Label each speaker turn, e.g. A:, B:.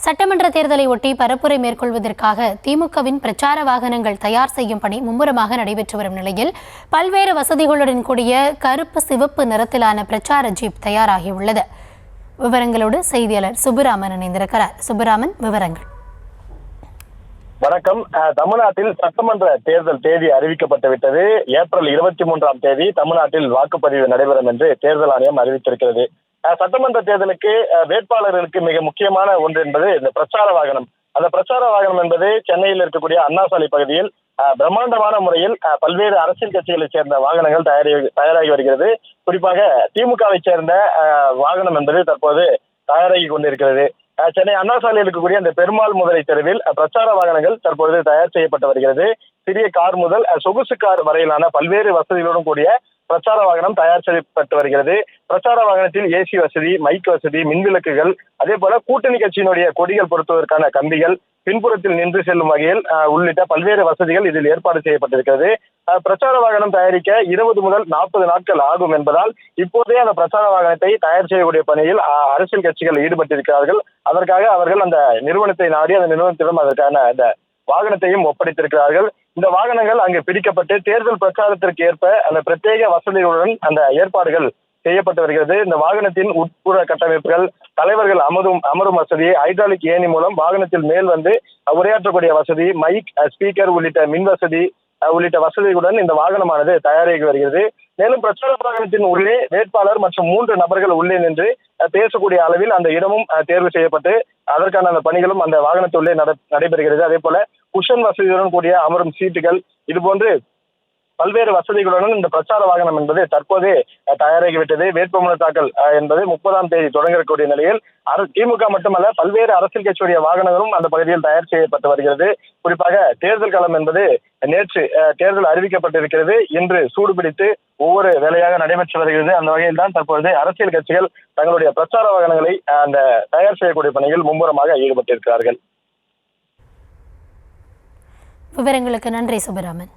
A: சட்டமன்ற தேர்தலை ஒட்டி பரப்புரை மேற்கொள்வதற்காக திமுகவின் பிரச்சார வாகனங்கள் தயார் செய்யும் பணி மும்முரமாக நடைபெற்று வரும் நிலையில் பல்வேறு வசதிகளுடன் கூடிய கருப்பு சிவப்பு நிறத்திலான பிரச்சார ஜீப் தயாராகியுள்ளது. விவரங்களோடு செய்தியாளர் சுப்புராமன் இணைந்திருக்கிறார். சுப்புராமன், விவரங்கள்.
B: வணக்கம். தமிழ்நாட்டில் சட்டமன்ற தேர்தல் தேதி அறிவிக்கப்பட்டுவிட்டது. ஏப்ரல் 23ஆம் தேதி தமிழ்நாட்டில் வாக்குப்பதிவு நடைபெறும் என்று தேர்தல் ஆணையம் அறிவித்திருக்கிறது. சட்டமன்ற தேர்தலுக்கு வேட்பாளர்களுக்கு மிக முக்கியமான ஒன்று என்பது இந்த பிரச்சார வாகனம். அந்த பிரச்சார வாகனம் என்பது சென்னையில் இருக்கக்கூடிய அண்ணா சாலை பகுதியில் பிரம்மாண்டமான முறையில் பல்வேறு அரசியல் கட்சிகளைச் சேர்ந்த வாகனங்கள் தயாராகி வருகிறது. குறிப்பாக திமுகவை சேர்ந்த வாகனம் என்பது தற்போது தயாராகி கொண்டிருக்கிறது. சென்னை அண்ணா சாலையில் இருக்கக்கூடிய அந்த பெருமாள் முதலை தெருவில் பிரச்சார வாகனங்கள் தற்பொழுது தயார் செய்யப்பட்டு வருகிறது. சிறிய கார் முதல் சொகுசு கார் வரையிலான பல்வேறு வசதிகளுடன் கூடிய பிரச்சார வாகனம் தயார் செய்யப்பட்டு வருகிறது. பிரச்சார வாகனத்தில் ஏசி வசதி, மைக் வசதி, மின்விளக்குகள், அதே போல கூட்டணி கட்சியினுடைய கொடிகள் பொருத்துவதற்கான கம்பிகள், பின்புறத்தில் நின்று செல்லும் வகையில் உள்ளிட்ட பல்வேறு வசதிகள் இதில் ஏற்பாடு செய்யப்பட்டிருக்கிறது. பிரச்சார வாகனம் தயாரிக்க 20 முதல் 40 நாட்கள் ஆகும் என்பதால் இப்போதே அந்த பிரச்சார வாகனத்தை தயார் செய்யக்கூடிய பணியில் அரசியல் கட்சிகள் ஈடுபட்டிருக்கிறார்கள். அதற்காக அவர்கள் அந்த நிறுவனத்தை நாடி அந்த நிறுவனத்திடம் அதற்கான அந்த வாகனத்தையும் ஒப்படைத்திருக்கிறார்கள். இந்த வாகனங்கள் அங்கு பிடிக்கப்பட்டு தேர்தல் பிரச்சாரத்திற்கு ஏற்ப அந்த பிரத்யேக வசதிகளுடன் அந்த ஏற்பாடுகள் செய்யப்பட்டு வருகிறது. இந்த வாகனத்தின் உட்புற கட்டமைப்புகள், தலைவர்கள் அமரும் வசதி, ஹைட்ராலிக் ஏணி மூலம் வாகனத்தில் மேல் வந்து உரையாற்றக்கூடிய வசதி, மைக், ஸ்பீக்கர் உள்ளிட்ட மின் வசதி உள்ளிட்ட வசதிகளுடன் இந்த வாகனமானது தயாராகி வருகிறது. மேலும் பிரச்சார வாகனத்தின் உள்ளே வேட்பாளர் மற்றும் 3 நபர்கள் உள்ளே நின்று பேசக்கூடிய அளவில் அந்த இடமும் தேர்வு செய்யப்பட்டு அதற்கான அந்த பணிகளும் அந்த வாகனத்துள்ளே நடைபெறுகிறது. அதே போல குஷன் வசதியுடன் கூடிய அமரும் சீட்டுகள், இது போன்று பல்வேறு வசதிகளுடன் இந்த பிரச்சார வாகனம் என்பது தற்போது தயாராகிவிட்டது. வேட்புமனு தாக்கல் என்பது 30ஆம் தேதி தொடங்கக்கூடிய நிலையில் திமுக மட்டுமல்ல பல்வேறு அரசியல் கட்சியுடைய வாகனங்களும் அந்த பகுதியில் தயார் செய்யப்பட்டு வருகிறது. குறிப்பாக தேர்தல் களம் என்பது நேற்று தேர்தல் அறிவிக்கப்பட்டிருக்கிறது. இன்று சூடுபிடித்து ஒவ்வொரு வேலையாக நடைபெற்று வருகிறது. அந்த வகையில் தான் தற்பொழுது அரசியல் கட்சிகள் தங்களுடைய பிரச்சார வாகனங்களை அந்த தயார் செய்யக்கூடிய பணியில் மும்முரமாக ஈடுபட்டிருக்கிறார்கள்.
A: விவரங்களுக்கு நன்றி சுப்புராமன்.